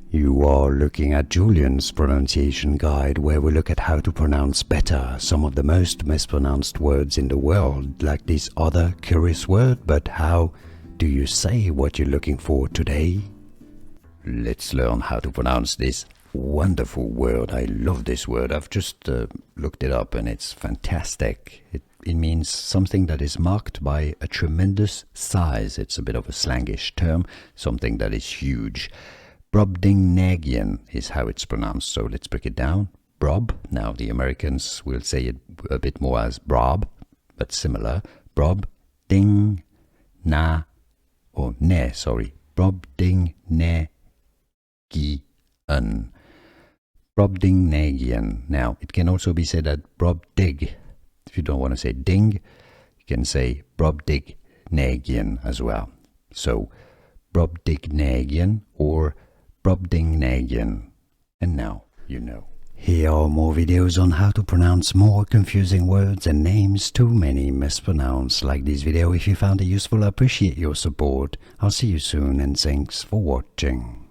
You are looking at Julian's pronunciation guide, where we look at how to pronounce better some of the most mispronounced words in the world, like this other curious word. But how do you say what you're looking for today? Let's learn how to pronounce this wonderful word. I love this word. I've just looked it up and it's fantastic. It means something that is marked by a tremendous size. It's a bit of a slangish term, something that is huge. Brobdingnagian is how it's pronounced, so let's break it down. Brob, now the Americans will say it a bit more as brob, but similar. Brob, ding, na, or ne, sorry. Brobdingnagian. Brobdingnagian. Now, it can also be said at brobdig. If you don't want to say ding, you can say Brobdingnagian as well. So, Brobdingnagian or Brobdingnagian. And now you know. Here are more videos on how to pronounce more confusing words and names too many mispronounced. Like this video if you found it useful. I appreciate your support. I'll see you soon and thanks for watching.